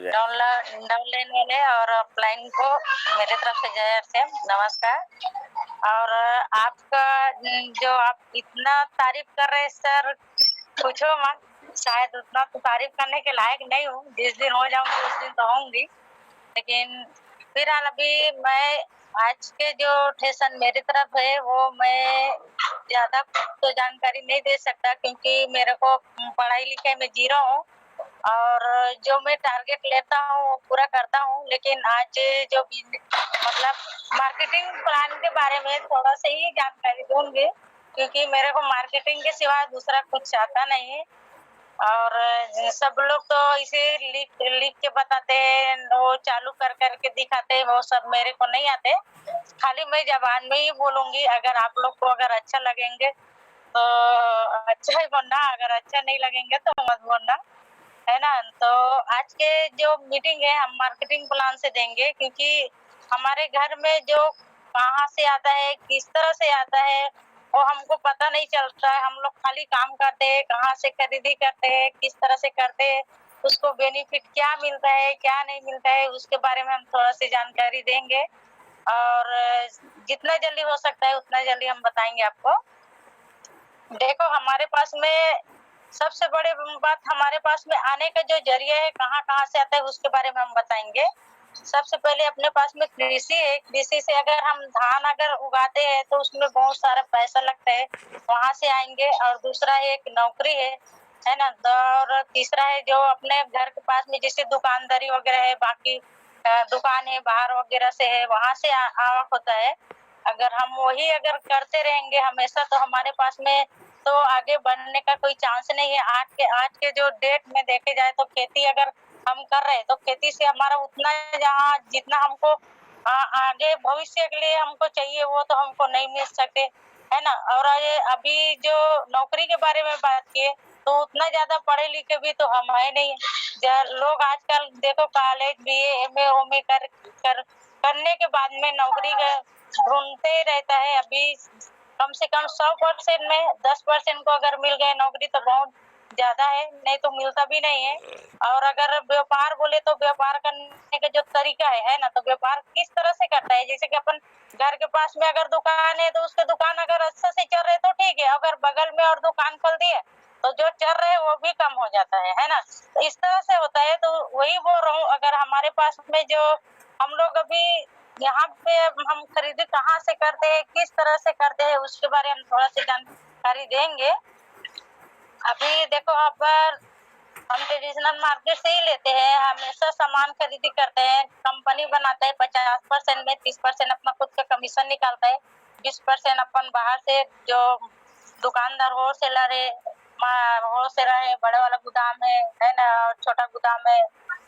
जाए। डाउनलाइन वाले और ऑफलाइन को मेरे तरफ से जय से नमस्कार। और आपका जो आप इतना तारीफ कर रहे हैं सर, पूछो मत। शायद उतना तो तारीफ करने के लायक नहीं हूँ। जिस दिन हो जाऊंगी उस दिन तो होंगी, लेकिन फिलहाल अभी मैं आज के जो सेशन मेरी तरफ है वो मैं ज्यादा कुछ तो जानकारी नहीं दे सकता, क्योंकि मेरे को पढ़ाई लिखाई में जीरो हूँ और जो मैं टारगेट लेता हूँ वो पूरा करता हूँ। लेकिन आज जो मतलब मार्केटिंग प्लान के बारे में थोड़ा सा ही जानकारी दूंगी, क्योंकि मेरे को मार्केटिंग के सिवा दूसरा कुछ आता नहीं है। और सब लोग तो इसे लिख के बताते हैं, वो चालू कर करके दिखाते हैं, वो सब मेरे को नहीं आते। खाली मैं जबान में ही बोलूंगी। अगर आप लोग को अगर अच्छा लगेंगे तो अच्छा ही बोलना, अगर अच्छा नहीं लगेंगे तो मत बोलना, है ना। तो आज के जो मीटिंग है हम मार्केटिंग प्लान से देंगे, क्योंकि हमारे घर में जो कहाँ से आता है, किस तरह से आता है, वो हमको पता नहीं चलता है। हम लोग खाली काम करते हैं, कहाँ से खरीदी करते हैं, किस तरह से करते हैं, उसको बेनिफिट क्या मिलता है क्या नहीं मिलता है, उसके बारे में हम थोड़ा सी जानकारी देंगे। और जितना जल्दी हो सकता है उतना जल्दी हम बताएंगे आपको। देखो, हमारे पास में सबसे बड़ी बात, हमारे पास में आने का जो जरिया है, कहाँ से आता है, उसके बारे में हम बताएंगे। सबसे पहले अपने पास में कृषि है। कृषि से अगर हम धान अगर उगाते हैं तो उसमें बहुत सारा पैसा लगता है, वहां से आएंगे। और दूसरा एक नौकरी है ना। और तीसरा है जो अपने घर के पास में जैसे दुकानदारी वगैरह है, बाकी दुकान है बाहर वगैरह से है, वहां से आवक होता है। अगर हम वही अगर करते रहेंगे हमेशा तो हमारे पास में तो आगे बढ़ने का कोई चांस नहीं है। आज के जो डेट में देखे जाए तो खेती अगर हम कर रहे हैं तो खेती से हमारा उतना जहाँ जितना हमको आगे भविष्य के लिए हमको चाहिए वो तो हमको नहीं मिल सके, है ना। और ये अभी जो नौकरी के बारे में बात किए तो उतना ज्यादा पढ़े लिखे भी तो हम है नहीं। लोग आजकल देखो कॉलेज बीए एमए ओमे करने के बाद में नौकरी का ढूंढते ही रहता है। अभी कम से कम 100% में 10% को अगर मिल गए नौकरी तो बहुत ज्यादा है, नहीं तो मिलता भी नहीं है। और अगर व्यापार बोले तो व्यापार करने का जो तरीका है ना, तो व्यापार किस तरह से करता है, जैसे कि अपन घर के पास में अगर दुकान है तो उसके दुकान अगर अच्छा से चल रहे तो ठीक है, अगर बगल में और दुकान खोल दिए तो जो चल रहे वो भी कम हो जाता है ना। तो इस तरह से होता है। तो वही बोल रहा हूँ, अगर हमारे पास में जो हम लोग अभी यहाँ पे हम खरीदी कहाँ से करते हैं, किस तरह से करते हैं, उसके बारे में थोड़ा सी जानकारी देंगे। अभी देखो, यहाँ पर हम ट्रेडिशनल मार्केट से ही लेते हैं, हमेशा सामान खरीदी करते हैं। कंपनी बनाता है 50% में 30% अपना खुद का कमीशन निकालता है, 20% अपन बाहर से जो दुकानदार होलसेलर है, बड़े वाला गोदाम है ना, और छोटा गोदाम है।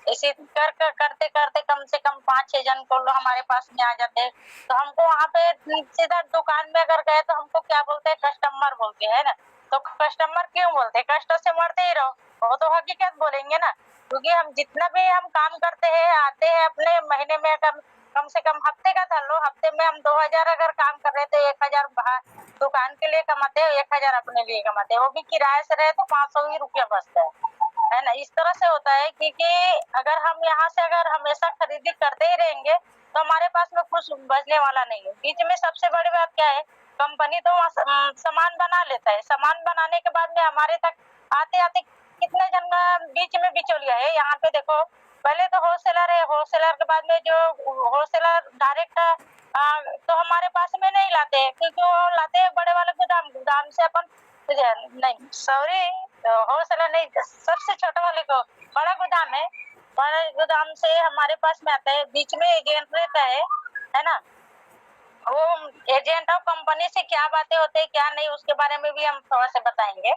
इसी करते करते कम से कम 5-6 जन को हमारे पास में आ जाते हैं। तो हमको वहाँ पे सीधा दुकान में अगर गए तो हमको क्या बोलते हैं, कस्टमर बोलते हैं ना। तो कस्टमर क्यों बोलते हैं, कष्ट से मरते ही रहो, वो तो हकीकत बोलेंगे ना। क्योंकि हम जितना भी हम काम करते हैं आते हैं अपने महीने में कम से कम हफ्ते का धर लो, हफ्ते में हम 2000 अगर काम कर रहे थे 1000 दुकान के लिए कमाते हैं, 1000 अपने लिए कमाते हैं, वो भी किराए से रहे तो 500 ही रुपया बचता है ना। इस तरह से होता है, क्योंकि अगर हम यहाँ से अगर हमेशा खरीदी करते ही रहेंगे तो हमारे पास में कुछ बचने वाला नहीं है। बीच में सबसे बड़ी बात क्या है, कंपनी तो सामान बना लेता है, सामान बनाने के बाद में हमारे तक आते आते कितने जन बीच में बिचौलिया है। यहाँ पे देखो, पहले तो होलसेलर है, होलसेलर के बाद में जो होलसेलर डायरेक्ट तो हमारे पास में नहीं लाते हैं, क्योंकि वो लाते हैं बड़े वाले गोदाम से अपन नहीं सॉरी, होलसेलर नहीं, सबसे छोटे वाले को बड़ा गोदाम है, बड़े गोदाम से हमारे पास में आता है। बीच में एजेंट रहता है ना। वो एजेंट और कंपनी से क्या बातें होते हैं क्या नहीं, उसके बारे में भी हम थोड़ा सा बताएंगे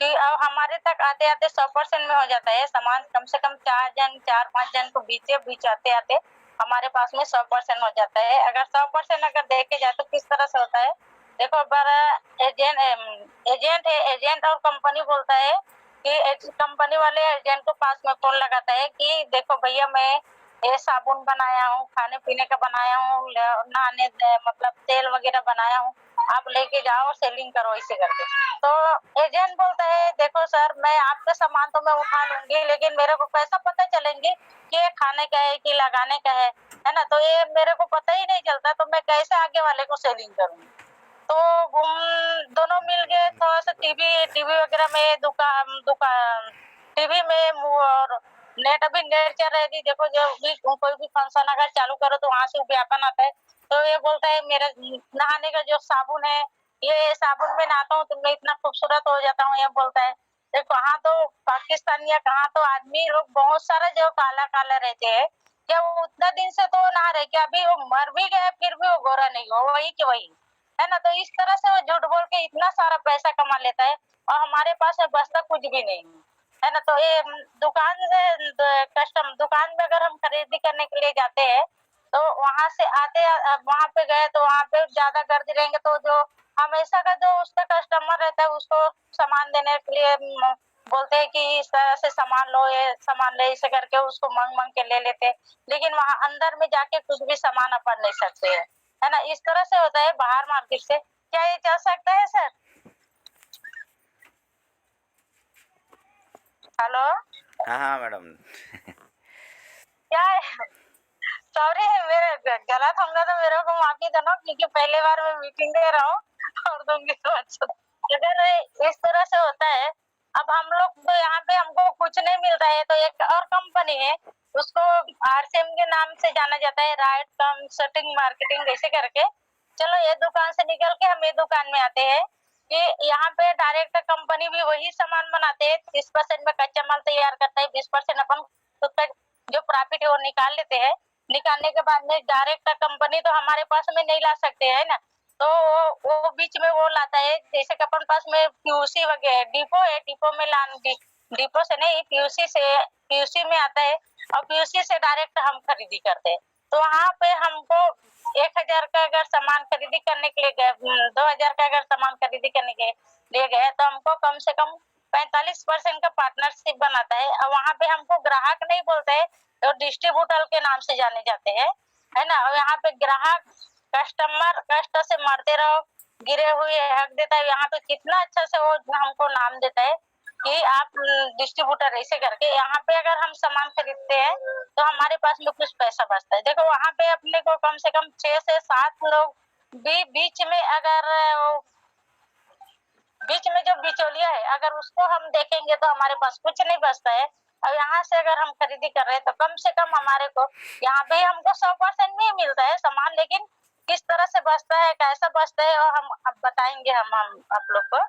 कि अब हमारे तक आते आते 100% में हो जाता है सामान। कम से कम 4-5 जन को बीच आते आते हमारे पास में 100% हो जाता है। अगर 100% अगर देखे जाए तो किस तरह से होता है, देखो, एजेंट है, एजेंट और कंपनी बोलता है कि कंपनी वाले एजेंट को पास में फोन लगाता है कि देखो भैया, मैं ये साबुन बनाया हूँ, खाने पीने का बनाया हूँ, नहाने मतलब तेल वगैरह बनाया हूँ, आप लेके जाओ सेलिंग करो इसे करके। तो एजेंट बोलता है देखो सर मैं आपका सामान तो मैं उठा लूंगी लेकिन मेरे को कैसा पता चलेंगे कि ये खाने का है कि लगाने का है ना, तो ये मेरे को पता ही नहीं चलता तो मैं कैसे आगे वाले को सेलिंग करूंगी। तो दोनों मिल गए थोड़ा सा टीवी टीवी वगैरह में दुकान दुकान टीवी में और नेट अभी नेट चल रही थी। देखो जब भी कोई भी फंक्शन अगर चालू करो तो वहां से विज्ञापन आता है। तो ये बोलता है मेरे नहाने का जो साबुन है ये साबुन में नहाता हूँ तो मैं इतना खूबसूरत हो जाता हूँ, ये बोलता है। देखो कहाँ तो पाकिस्तान या कहाँ तो आदमी लोग बहुत सारा जो काला काला रहते हैं, क्या वो उतना दिन से तो नहा रहे क्या अभी वो मर भी गए फिर भी वो गोरा नहीं हो वही के वही है ना। तो इस तरह से वो झूठ बोल के इतना सारा पैसा कमा लेता है और हमारे पास में बचता कुछ भी नहीं है ना। तो ये दुकान से कस्टम दुकान में अगर हम खरीदी करने के लिए जाते हैं तो वहां से आते वहां पे गए तो वहां पे ज्यादा गर्दी रहेंगे तो जो हमेशा का जो उसका कस्टमर रहता है उसको सामान देने के लिए बोलते हैं कि इस तरह से सामान लो ये सामान ले इसे करके उसको मांग मांग के ले लेते, लेकिन वहां अंदर में जाके कुछ भी सामान अपन नहीं सकते है ना। इस तरह से होता है बाहर मार्केट से। क्या ये चल सकता है सर? हेलो। हाँ हाँ मैडम। क्या है? सॉरी मेरे गलत होगा तो मेरे को माफी देना क्योंकि पहले बार मैं मीटिंग दे रहा हूँ और दूंगी तो अच्छा। अगर इस तरह से होता है अब हम लोग तो यहाँ पे हमको कुछ नहीं मिलता है तो एक और कंपनी है उसको आरसीएम के नाम से जाना जाता है, राइट कंसल्टिंग मार्केटिंग ऐसे करके। चलो ये दुकान से निकल के हम ये दुकान में आते हैं कि यहाँ पे डायरेक्ट कंपनी भी वही सामान बनाते हैं, 30% में कच्चा माल तैयार करता है, 20% अपन खुद का जो प्रॉफिट है वो निकाल लेते हैं। निकालने के बाद में डायरेक्ट कंपनी तो हमारे पास में नहीं ला सकते है ना, तो वो बीच में वो लाता है। जैसे कि अपन पास में पीयूसी वगैरह डिपो है, डिपो में डिपो से नहीं पीयूसी से पीयूसी में आता है और पीयूसी से डायरेक्ट हम खरीदी करते हैं। तो वहाँ पे हमको 1000 का अगर सामान खरीदी करने के लिए गए 2000 का अगर सामान खरीदी करने के लिए गए तो हमको कम से कम 45% का पार्टनरशिप बनाता है और वहाँ पे हमको ग्राहक नहीं बोलते है तो डिस्ट्रीब्यूटर के नाम से जाने जाते हैं है ना। और यहाँ पे ग्राहक कस्टमर कष्ट से मरते रहो गिरे हुए हक देता है, यहाँ पे कितना अच्छा से वो हमको नाम देता है कि आप डिस्ट्रीब्यूटर ऐसे करके। यहाँ पे अगर हम सामान खरीदते हैं तो हमारे पास में कुछ पैसा बचता है। देखो वहाँ पे अपने को कम से कम 6 से 7 लोग भी बीच में अगर बीच में जो बिचौलिया है अगर उसको हम देखेंगे तो हमारे पास कुछ नहीं बचता है। और यहाँ से अगर हम खरीदी कर रहे हैं तो कम से कम हमारे को यहाँ पे हमको 100% में ही मिलता है सामान, लेकिन किस तरह से बचता है कैसा बचता है और हम अब बताएंगे हम आप लोग को।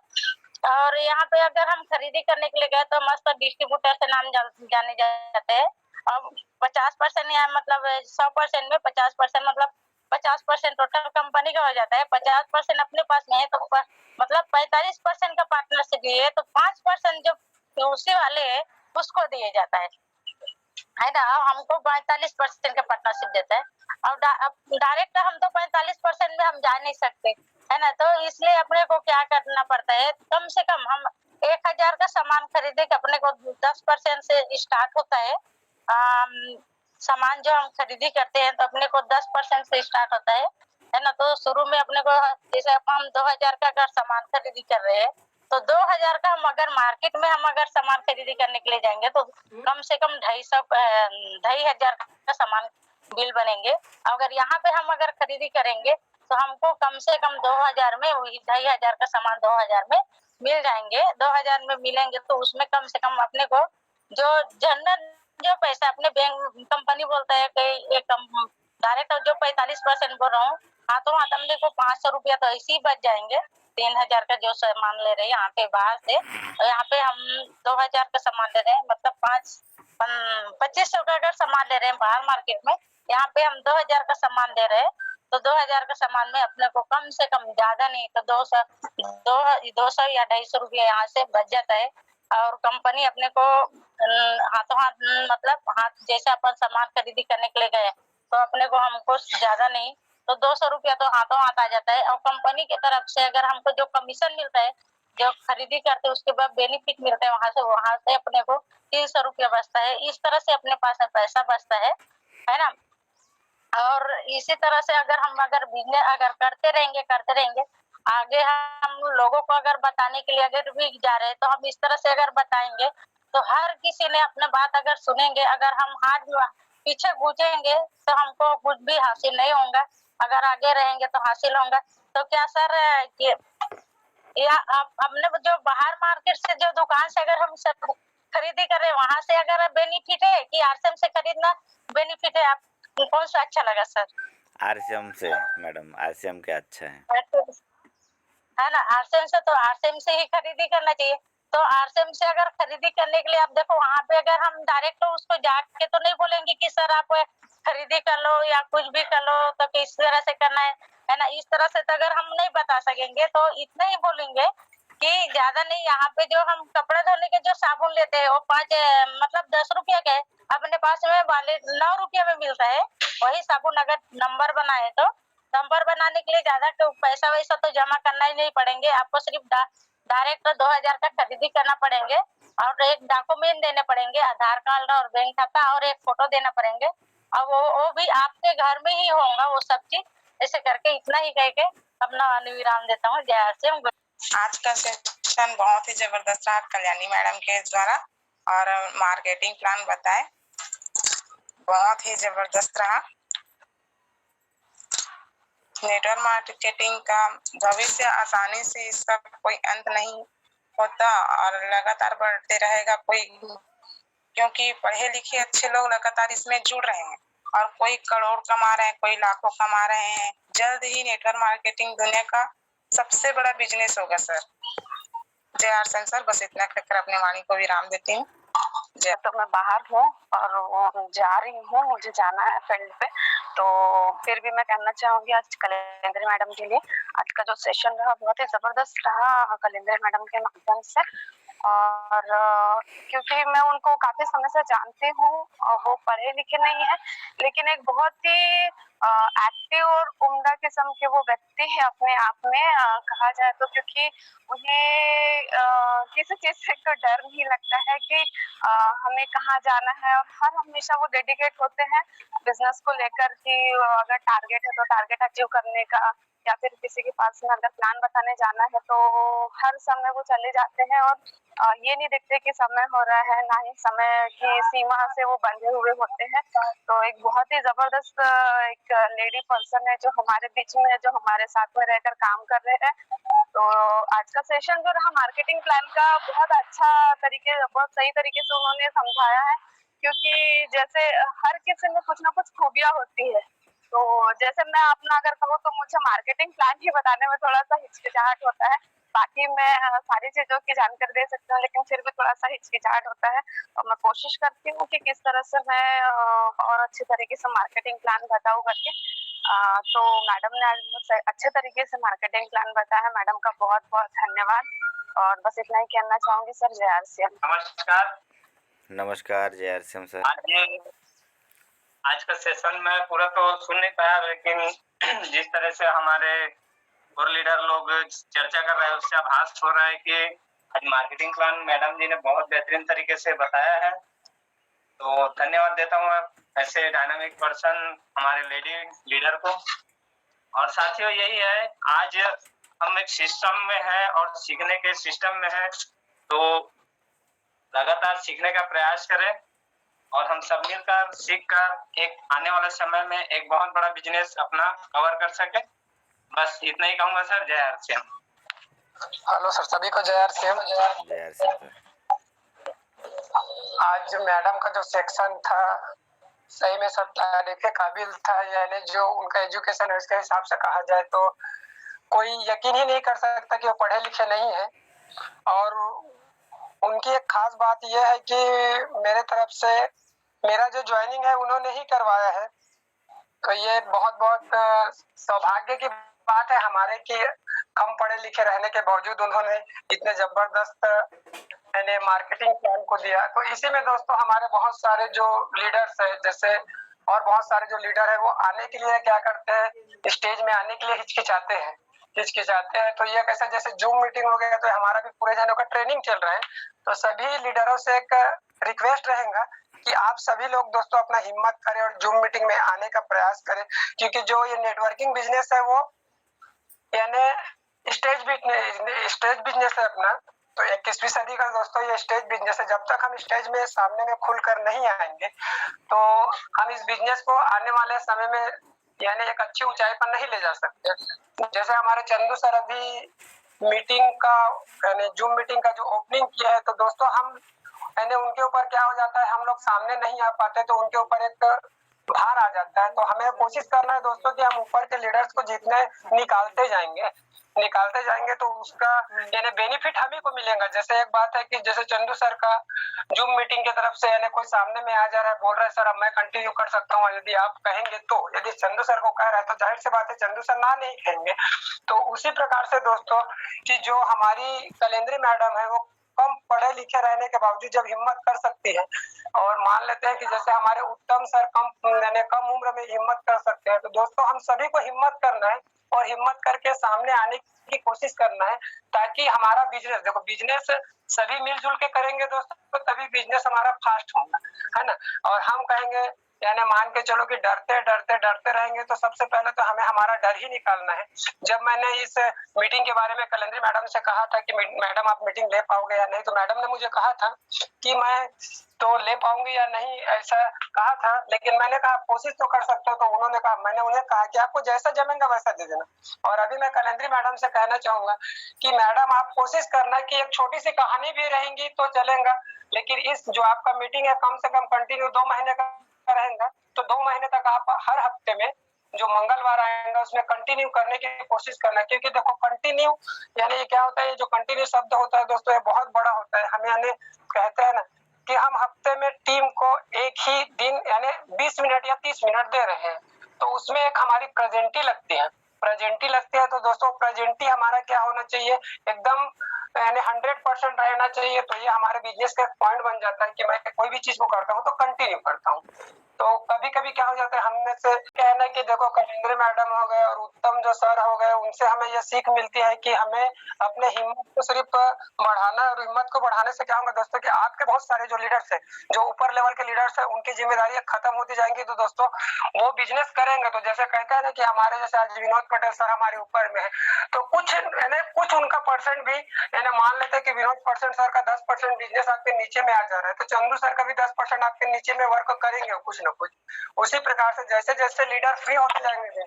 और यहाँ पे अगर हम खरीदी करने के लिए गए तो मस्त डिस्ट्रीब्यूटर से नाम जाने जाते हैं और 50% या मतलब 100% में 50% मतलब 50% टोटल कंपनी का हो जाता है, 50% अपने पास में है तो मतलब 45% का पार्टनरशिप है तो 5% जो उसी वाले है उसको दिया जाता है ना। हमको 45% का पार्टनरशिप देता है और डायरेक्ट हम तो 45% में हम जा नहीं सकते है ना। तो इसलिए अपने को क्या करना पड़ता है कम से कम हम 1000 का सामान खरीदे अपने को 10% से स्टार्ट होता है। सामान जो हम खरीदी करते हैं तो अपने को 10% से स्टार्ट होता है ना। तो शुरू में अपने को जैसे हम 2000 का अगर सामान खरीदी कर रहे हैं तो 2000 का हम अगर मार्केट में हम अगर सामान खरीदी करने के लिए जाएंगे तो कम से कम 2500 का सामान बिल बनेंगे। अगर यहाँ पे हम अगर खरीदी करेंगे तो हमको कम से कम 2000 में वही 2500 का सामान 2000 में मिल जाएंगे। 2000 में मिलेंगे तो उसमें कम से कम अपने को जो जनरल जो पैसा अपने बैंक कंपनी बोलता है कि एक डायरेक्ट जो 45% बोल रहा हूँ हाथों हाथ हमने को 500 रुपया तो ऐसे ही बच जाएंगे। 3000 का जो सामान ले रहे हैं यहाँ पे बाहर से और यहाँ पे हम 2000 का सामान ले रहे हैं मतलब 2500 का अगर सामान ले रहे हैं बाहर मार्केट में, यहाँ पे हम 2000 का सामान ले रहे हैं तो 2000 का सामान में अपने को कम से कम ज्यादा नहीं तो 200 या 250 रुपया यहाँ से बच जाता है। और कंपनी अपने को हाथों हाथ मतलब हाथ जैसे अपन सामान खरीदी करने के लिए गए तो अपने को हमको ज्यादा नहीं तो 200 रुपया तो हाथों हाथ आ जाता है और कंपनी की तरफ से अगर हमको जो कमीशन मिलता है जो खरीदी करते हैं उसके बाद बेनिफिट मिलता है वहां से अपने को 300 रुपया बचता है। इस तरह से अपने पास में पैसा बचता है ना। और इसी तरह से अगर हम बिजनेस अगर करते रहेंगे आगे हम लोगों को अगर बताने के लिए अगर भी जा रहे हैं तो हम इस तरह से अगर बताएंगे तो हर किसी ने अपने बात अगर सुनेंगे, अगर हम हाथ पीछे घुसेंगे तो हमको कुछ भी हासिल नहीं होगा, अगर आगे रहेंगे तो हासिल होगा। तो क्या सर या आप हमने जो बाहर मार्केट से जो दुकान से अगर हम सब खरीदी कर रहे हैं वहां से अगर बेनिफिट है कि आरसीएम से खरीदना बेनिफिट है, आप कौन सा अच्छा लगा सर? आरसीएम से मैडम, आरसीएम के अच्छा है। है ना, आरसीएम से, तो आरसीएम से ही खरीदी करना चाहिए। तो आरसीएम से अगर खरीदी करने के लिए आप देखो वहां पे अगर हम डायरेक्ट तो उसको जाके तो नहीं बोलेंगे कि सर आप खरीदी कर लो या कुछ भी कर लो, तो किस तरह से करना है ना, इस तरह से तो अगर हम नहीं बता सकेंगे तो इतना ही बोलेंगे कि ज्यादा नहीं, यहाँ पे जो हम कपड़े धोने के जो साबुन लेते हैं वो 5 मतलब 10 रुपया के अपने पास में वाले 9 रुपया में मिलता है। वही साबुन अगर नंबर बनाए तो नंबर बनाने के लिए ज्यादा तो पैसा वैसा तो जमा करना ही नहीं पड़ेंगे, आपको सिर्फ डायरेक्ट 2000 का खरीदी करना पड़ेंगे और एक डॉक्यूमेंट देने पड़ेंगे, आधार कार्ड और बैंक खाता और एक फोटो देना पड़ेंगे, और वो भी आपके घर में ही होगा वो सब चीज। ऐसे करके इतना ही कह के अपना विराम देता हूँ। जय सिंह। आज का सेशन बहुत ही जबरदस्त रहा कल्याणी मैडम के द्वारा, और मार्केटिंग प्लान बताए, बहुत ही जबरदस्त रहा। नेटवर्क मार्केटिंग का भविष्य आसानी से, इसका कोई अंत नहीं होता और लगातार बढ़ते रहेगा, क्योंकि पढ़े लिखे अच्छे लोग लगातार इसमें जुड़ रहे हैं और कोई करोड़ कमा रहे हैं, कोई लाखों कमा रहे हैं। जल्द ही नेटवर्क मार्केटिंग दुनिया का सबसे बड़ा बिजनेस होगा सर। जय आरसन सर, बस इतना कहकर अपने वाणी को विराम देती हूँ। तो मैं बाहर हूँ और जा रही हूँ, मुझे जाना है फील्ड पे, तो फिर भी मैं कहना चाहूंगी आज कलेंद्री मैडम के लिए आज का जो सेशन रहा बहुत ही जबरदस्त रहा कलेंद्री मैडम के माध्यम से। और क्योंकि मैं उनको काफी समय से जानती हूँ, वो पढ़े लिखे नहीं है लेकिन एक बहुत ही एक्टिव और उम्दा किस्म के वो व्यक्ति है अपने आप में, कहा जाए तो, क्योंकि उन्हें किसी चीज से तो डर नहीं लगता है कि हमें कहाँ जाना है, और हर हमेशा वो डेडिकेट होते हैं बिजनेस को लेकर कि अगर टारगेट है तो टारगेट अचीव करने का, या फिर किसी के पास में अगर प्लान बताने जाना है तो हर समय वो चले जाते हैं और ये नहीं देखते कि समय हो रहा है, ना ही समय की सीमा से वो बंधे हुए होते हैं। तो एक बहुत ही जबरदस्त एक लेडी पर्सन है जो हमारे बीच में है, जो हमारे साथ में रहकर काम कर रहे हैं। तो आज का सेशन जो रहा मार्केटिंग प्लान का, बहुत बहुत सही तरीके से उन्होंने समझाया है, क्योंकि जैसे हर किसी में कुछ ना कुछ खूबियां होती है। तो जैसे मैं अपना अगर कहूँ तो मुझे मार्केटिंग प्लान ही बताने में थोड़ा सा हिचकिचाहट होता है, बाकी मैं सारी चीजों की जानकारी दे सकती हूँ, लेकिन फिर भी थोड़ा सा हिचकिचाहट होता है। और मैं कोशिश करती हूँ कि किस तरह से मैं और अच्छे तरीके से मार्केटिंग प्लान बताऊँ करके। तो मैडम ने आज बहुत अच्छे तरीके से मार्केटिंग प्लान बताया, मैडम का बहुत बहुत धन्यवाद। और बस इतना ही कहना चाहूंगी सर। जय आरसीएम। नमस्कार। नमस्कार जय आरसीएम सर। आज का सेशन मैं पूरा तो सुन नहीं पाया, लेकिन जिस तरह से हमारे और लीडर लोग चर्चा कर रहे हैं उससे आभास हो रहा है कि आज मार्केटिंग प्लान मैडम जी ने बहुत बेहतरीन तरीके से बताया है। तो धन्यवाद देता हूँ ऐसे डायनामिक पर्सन हमारे लेडी लीडर को। और साथियों यही है, आज हम एक सिस्टम में है और सीखने के सिस्टम में है, तो लगातार सीखने का प्रयास करें और हम सब मिलकर सीखकर एक आने वाले समय में एक बहुत बड़ा बिजनेस अपना कवर कर सके। बस इतना ही कहूंगा सर। जय आरसीएम। हेलो सर, सभी को जय आरसीएम। जय आरसीएम सर। आज मैडम का जो सेक्शन था सही में सब तारीफ काबिल था, यानी जो उनका एजुकेशन है उसके हिसाब से कहा जाए तो कोई यकीन ही नहीं कर सकता कि वो पढ़े लिखे नहीं है। और उनकी एक खास बात यह है कि मेरे तरफ से मेरा जो ज्वाइनिंग है उन्होंने ही करवाया है, तो ये बहुत बहुत सौभाग्य की बात है हमारे कि कम पढ़े लिखे रहने के बावजूद उन्होंने इतने जबरदस्त मैंने मार्केटिंग प्लान को दिया। तो इसी में दोस्तों हमारे बहुत सारे जो लीडर्स है, जैसे और बहुत सारे जो लीडर है वो आने के लिए क्या करते हैं, स्टेज में आने के लिए हिचकिचाते हैं। तो ये कैसा जैसे जूम मीटिंग हो गया, तो हमारा भी पूरे जनों का ट्रेनिंग चल रहा है। तो सभी लीडरों से एक रिक्वेस्ट रहेगा कि आप सभी लोग दोस्तों अपना हिम्मत करें और जूम मीटिंग में आने का प्रयास करें, क्योंकि जो ये नेटवर्किंग बिजनेस है वो यानी स्टेज बिजनेस है अपना, तो 21वीं सदी का दोस्तों ये स्टेज बिजनेस है। जब तक हम स्टेज में सामने में खुलकर नहीं आएंगे तो हम इस बिजनेस को आने वाले समय में यानी एक अच्छी ऊंचाई पर नहीं ले जा सकते। जैसे हमारे चंदू सर अभी मीटिंग का यानी जूम मीटिंग का जो ओपनिंग किया है, तो दोस्तों हम यानी उनके ऊपर क्या हो जाता है, हम लोग सामने नहीं आ पाते तो उनके ऊपर एक भार आ जाता है। तो हमें कोशिश करना है दोस्तों कि हम ऊपर के लीडर्स को जितने निकालते जाएंगे तो उसका यानी बेनिफिट हम ही को मिलेगा। जैसे एक बात है कि जैसे चंदू सर का जूम मीटिंग की तरफ से यानी कोई सामने में आ जा रहा है, बोल रहा है सर अब मैं कंटिन्यू कर सकता हूँ यदि आप कहेंगे तो, यदि चंदू सर को कह रहा है तो जाहिर सी बात है चंदू सर ना नहीं कहेंगे। तो उसी प्रकार से दोस्तों कि जो हमारी कलेंद्री मैडम है वो कम पढ़े लिखे रहने के बावजूद जब हिम्मत कर सकती है, और मान लेते हैं कि जैसे हमारे उत्तम सर कम उम्र में हिम्मत कर सकते हैं, तो दोस्तों हम सभी को हिम्मत करना है और हिम्मत करके सामने आने की कोशिश करना है, ताकि हमारा बिजनेस, देखो बिजनेस सभी मिलजुल के करेंगे दोस्तों तो तभी बिजनेस हमारा फास्ट होगा, है ना। और हम कहेंगे यानी मान के चलो कि डरते रहेंगे तो सबसे पहले तो हमें हमारा डर ही निकालना है। जब मैंने इस मीटिंग के बारे में कलेंद्री मैडम से कहा था कि मैडम आप मीटिंग ले पाओगे या नहीं, तो मैडम ने मुझे कहा था कि मैं तो ले पाऊंगी या नहीं ऐसा कहा था, लेकिन मैंने कहा कोशिश तो कर सकते हो। तो उन्होंने कहा, मैंने उन्हें कहा कि आपको जैसा जमेगा वैसा दे देना। और अभी मैं कलेंद्री मैडम से कहना चाहूंगा कि मैडम आप कोशिश करना कि एक छोटी सी कहानी भी रहेंगी तो चलेगा, लेकिन इस जो आपका मीटिंग है कम से कम कंटिन्यू 2 महीने का रहेगा, तो 2 महीने तक आप हर हफ्ते में जो मंगलवार आएगा उसमें कंटिन्यू करने की कोशिश करना। क्योंकि देखो कंटिन्यू यानी क्या होता है, जो कंटिन्यू शब्द होता है दोस्तों ये बहुत बड़ा होता है। हम यानी कहते हैं ना कि हम हफ्ते में टीम को एक ही दिन यानी 20 मिनट या 30 मिनट दे रहे हैं, तो उसमें एक हमारी प्रेजेंटी लगती है। तो दोस्तों प्रेजेंटी हमारा क्या होना चाहिए, एकदम यानी 100% रहना चाहिए। तो ये हमारे बिजनेस का पॉइंट बन जाता है कि मैं कोई भी चीज को करता हूँ तो कंटिन्यू करता हूँ। तो कभी कभी क्या हो जाता है, हम में से कहना कि देखो कलेंद्री मैडम हो गए और उत्तम जो सर हो गए, उनसे हमें ये सीख मिलती है कि हमें अपने हिम्मत को सिर्फ बढ़ाना, और हिम्मत को बढ़ाने से क्या होगा दोस्तों कि आपके बहुत सारे जो लीडर्स है, जो ऊपर लेवल के लीडर्स है, उनकी जिम्मेदारियां खत्म होती जाएंगी। तो दोस्तों वो बिजनेस करेंगे तो जैसे कहते हैं ना कि हमारे जैसे आज विनोद पटेल सर हमारे ऊपर में है, तो कुछ उनका परसेंट भी मान लेते हैं कि विनोद परसेंट सर का 10% बिजनेस आपके नीचे में आ जा रहा है, तो चंदू सर का भी 10% आपके नीचे में वर्क करेंगे कुछ न कुछ। उसी प्रकार से जैसे जैसे लीडर फ्री होते जाएंगे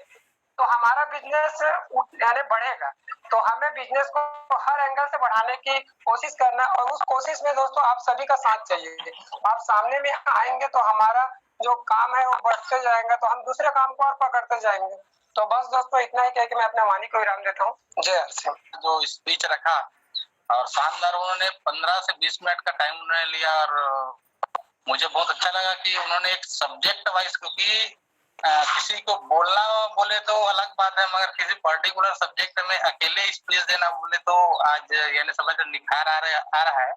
तो हमारा बिजनेस यानी बढ़ेगा। तो हमें बिजनेस को हर एंगल से बढ़ाने की कोशिश करना, और उस कोशिश में दोस्तों आप सभी का साथ चाहिए। आप सामने में आएंगे तो हमारा जो काम है वो बढ़ते जाएगा, तो हम दूसरे काम को और पकड़ते जाएंगे। तो बस दोस्तों इतना ही कह के मैं अपने वाणी को विराम देता हूँ। जय हर सिंह। जो स्पीच रखा और शानदार, उन्होंने 15 से 20 मिनट का टाइम उन्होंने लिया, और मुझे बहुत अच्छा लगा कि उन्होंने एक सब्जेक्ट वाइज, क्योंकि किसी को बोलना बोले तो अलग बात है, मगर किसी पर्टिकुलर सब्जेक्ट में अकेले स्पीच देना बोले तो आज यानी समझ निखार आ रहा है।